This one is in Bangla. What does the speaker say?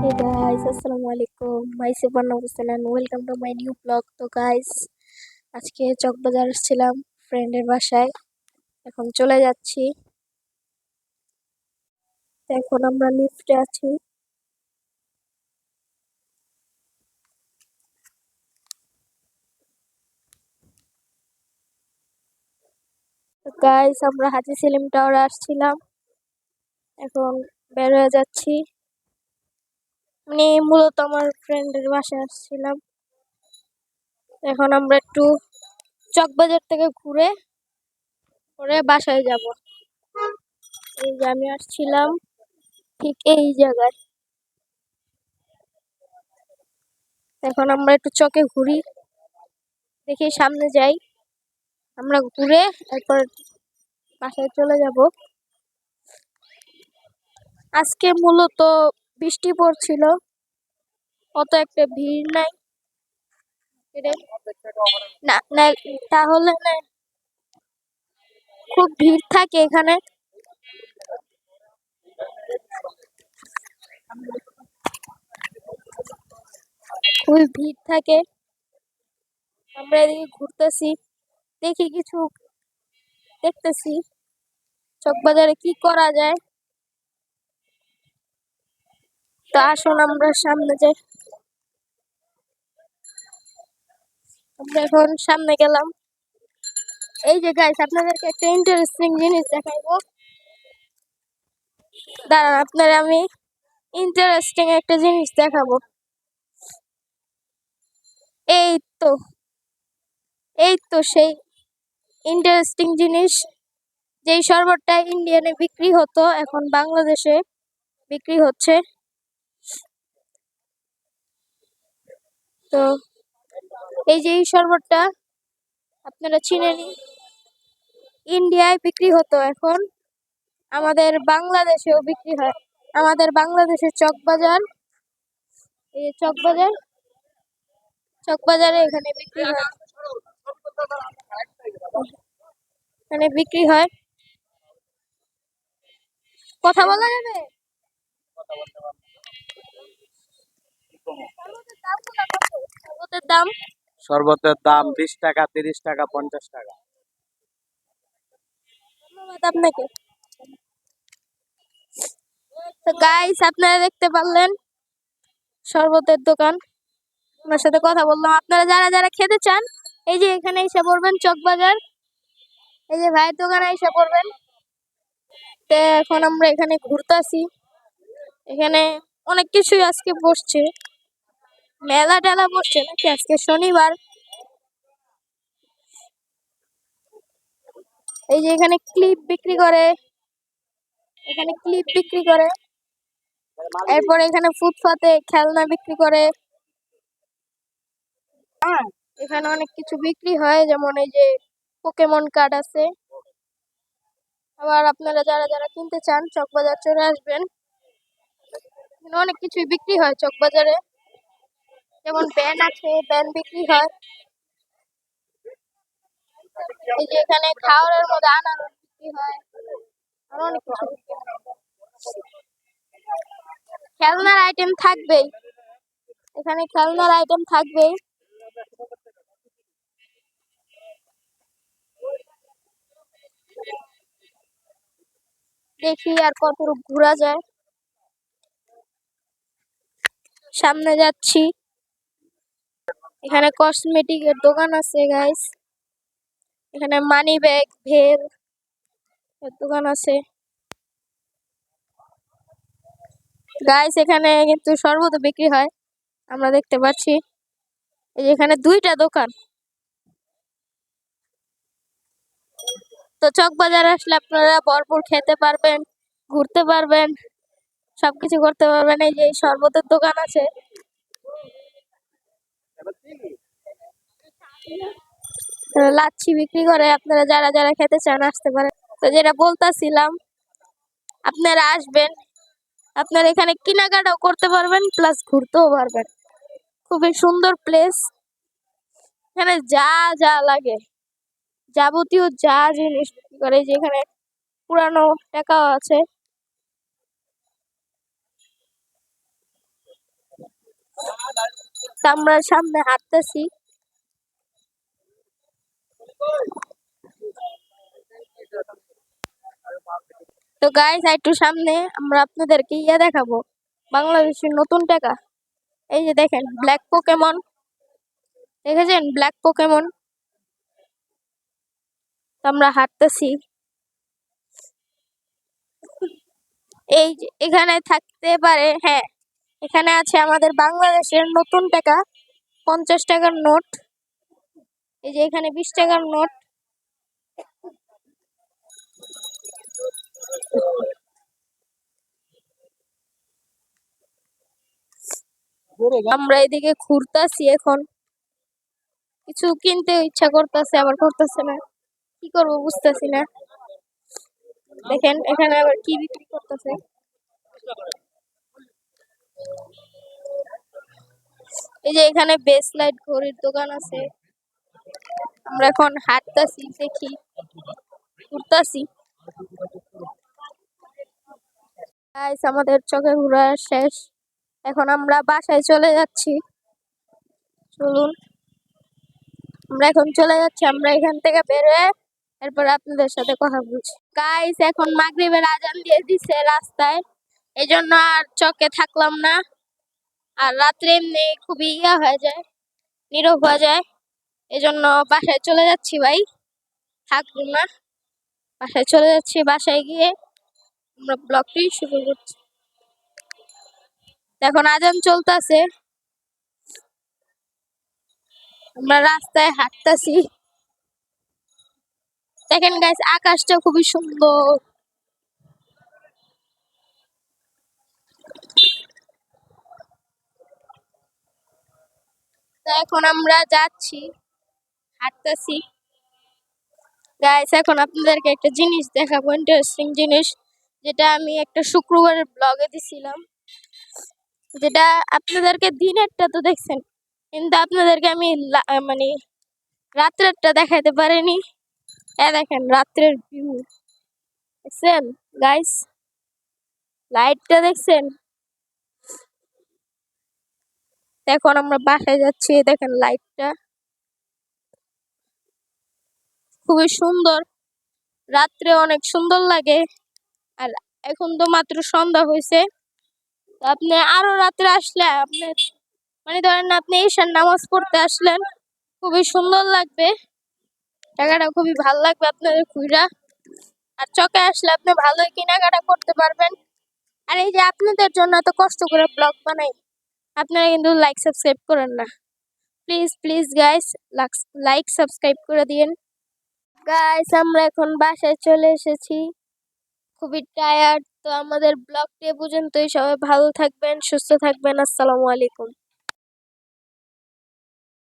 Hey guys, Assalamualaikum. Myself Anna Hussain and welcome to my new vlog. তো guys, আজকে চকবাজার ছিলাম ফ্রেন্ডের বাসায়। এখন চলে যাচ্ছি। তো এখন আমরা লিফটে আছি। তো গাইস, আমরা হাজি সেলিম টাওয়ারে আসছিলাম। এখন বের হয়ে যাচ্ছি। মূলত আমার ফ্রেন্ডের বাসায় আসছিলাম। এখন আমরা একটু চকবাজার থেকে ঘুরে পরে বাসায় যাব। এই যে আমি আসছিলাম ঠিক এই জায়গায়। এখন আমরা একটু চকে ঘুরি, দেখি সামনে যাই। আমরা ঘুরে এরপর বাসায় চলে যাব। আজকে মূলত বৃষ্টি পড়ছিল, অত একটা ভিড় নাই। না না, তাহলে না, খুব ভিড় থাকে এখানে। খুবই ভিড় থাকে। আমরা এদিকে ঘুরতেছি, দেখি কিছু দেখতেছি চকবাজারে কি করা যায়। তো আসুন আমরা সামনে যাই। আমরা এখন সামনে গেলাম। এই যে গাইস, আপনাদেরকে একটা ইন্টারেস্টিং জিনিস দেখাইবো। দাঁড়ান, আপনারা আমি ইন্টারেস্টিং একটা জিনিস দেখাবো। এই তো এই তো সেই ইন্টারেস্টিং জিনিস। যেই শরবতটা ইন্ডিয়ানে বিক্রি হতো এখন বাংলাদেশে বিক্রি হচ্ছে। তো এই যে এই শরবতটা আপনারা চিনেন, ইন্ডিয়ায় বিক্রি হতো, এখন আমাদের বাংলাদেশেও বিক্রি হয়। আমাদের বাংলাদেশের চকবাজার, এই চকবাজার, চকবাজারে এখানে বিক্রি হয়। এখানে বিক্রি হয়। কথা বলা যাবে? শরবতের দাম শরবতের দাম 20 টাকা, 30 টাকা, 50 টাকা। ধন্যবাদ আপনাকে। তো গাইস, আপনারা দেখতে পারলেন শরবতের দোকান। ওনার সাথে কথা বললাম। আপনারা যারা যারা খেতে চান, এই যে এখানে এসে পড়বেন চকবাজার। এই যে ভাইয়ের দোকানে এসে পড়বেন। তো এখন আমরা এখানে ঘুরতেছি। এখানে অনেক কিছুই আজকে বসছে, মেলা টেলা বসছে নাকি, আজকে শনিবার। এই যে এখানে ক্লিপ বিক্রি করে, এখানে ক্লিপ বিক্রি করে। এরপর এখানে ফুটপাতে খেলনা বিক্রি করে। এখানে অনেক কিছু বিক্রি হয়, যেমন এই যে পোকেমন কার্ড আছে। আবার আপনারা যারা যারা কিনতে চান চকবাজার চলে আসবেন। এখানে অনেক কিছুই বিক্রি হয় চকবাজারে, যেমন ব্যান আছে, ব্যান বিক্রি হয়। এই যে এখানে খাওয়ারের মধ্যে আনারস বিক্রি হয়, আর অনেক কিছু বিক্রি হয়। খেলনার আইটেম থাকবেই, এখানে খেলনার আইটেম থাকবেই। দেখি আর কতটুকু ঘোরা যায়। সামনে যাচ্ছি। এখানে কসমেটিক এর দোকান আছে গাইস। এখানে মানি ব্যাগ, ভেল এর দোকান আছে গাইস। এখানে কিন্তু শরবত বিক্রি হয়, আমরা দেখতে পাচ্ছি। এই যে এখানে দুইটা দোকান। তো চকবাজার আসলে আপনারা ভরপুর খেতে পারবেন, ঘুরতে পারবেন, সবকিছু করতে পারবেন। এই যে শরবতের দোকান আছে, লাচ্ছি বিক্রি করে। আপনারা যারা যারা খেতে চান আসতে পারেন। তো যেটা বলতাছিলাম, আপনারা আসবেন, আপনারা এখানে কেনাকাটাও করতে পারবেন, প্লাস ঘুরতেও পারবেন। খুবই সুন্দর প্লেস। এখানে যা যা লাগে, যাবতীয় যা জিনিস বিক্রি করে। যে এখানে পুরানো টাকাও আছে। তো আমরা সামনে হাঁটতেছি। তো গাইস একটু সামনে আমরা আপনাদেরকে দেখাবো, বাংলাদেশের নতুন টাকা। এই যে দেখেন ব্ল্যাক পোকেমন, দেখেছেন ব্ল্যাক পোকেমন? তো আমরা হাঁটতেছি। এই যে এখানে থাকতে পারে, হ্যাঁ এখানে আছে আমাদের বাংলাদেশের নতুন টাকা, 50 টাকার নোট। এই যে এখানে 20 টাকার নোট। আমরা এদিকে ঘুরতাছি এখন, কিছু কিনতে ইচ্ছা করতেছে আবার করতেছে না, কি করবো বুঝতেছি না। দেখেন এখানে আবার কি বিক্রি করতেছে। এই যে এখানে বেস লাইট ঘড়ির দোকান আছে। আমরা এখন হাঁটতাছি, দেখি ঘুরতাছি। গাইস আমাদের চোখে ঘোরা শেষ, এখন আমরা বাসায় চলে যাচ্ছি। চলুন আমরা এখন চলে যাচ্ছি, আমরা এখান থেকে বেরোয় এরপর আপনাদের সাথে কথা বলছি। গাইস এখন মাগরিবের আজান দিয়ে দিছে রাস্তায়, এই জন্য আর চকে থাকলাম না। আর রাত্রে এমনি খুবই হয়ে যায়, নীরব হয়ে যায়, এই জন্য বাসায় চলে যাচ্ছি ভাই, থাকবো না, বাসায় চলে যাচ্ছি। বাসায় গিয়ে আমরা ব্লগটি শুরু করছি। এখন আজান চলতেছে, আমরা রাস্তায় হাঁটতাছি। দেখেন গাইস আকাশটা খুবই সুন্দর। তো এখন আমরা যাচ্ছি, হাঁটতাছি। গাইস এখন আপনাদেরকে একটা জিনিস দেখাবো, ইন্টারেস্টিং জিনিস, যেটা আমি একটা শুক্রবারের ব্লগে দিছিলাম। যেটা আপনাদেরকে দিনেরটা তো দেখছেন, কিন্তু আপনাদেরকে আমি মানে রাত্রেরটা দেখাইতে পারিনি। দেখেন রাত্রের ভিউ দেখছেন গাইস, লাইটটা দেখছেন? এখন আমরা বাসায় যাচ্ছি, দেখেন লাইটটা খুবই সুন্দর, রাত্রে অনেক সুন্দর লাগে। আর এখন তো মাত্র সন্ধ্যা হয়েছে, তো আপনি আরো রাত্রে আসলে আপনি মানে ধরেন আপনি ঈশার নামাজ পড়তে আসলেন, খুবই সুন্দর লাগবে, জায়গাটা খুবই ভালো লাগবে আপনাদের ঘুরা। আর চকে আসলে আপনি ভালোই কেনাকাটা করতে পারবেন। আর এই যে আপনাদের জন্য এত কষ্ট করে ব্লগ বানাই, আপনারা কিন্তু লাইক সাবস্ক্রাইব করেন না, please please guys like subscribe করে দিন। গাইস আমরা এখন বাসায় চলে এসেছি, খুবই টায়ার্ড। তো আমাদের ব্লগটি এ পর্যন্তই, সবাই ভালো থাকবেন, সুস্থ থাকবেন, আসসালামু আলাইকুম।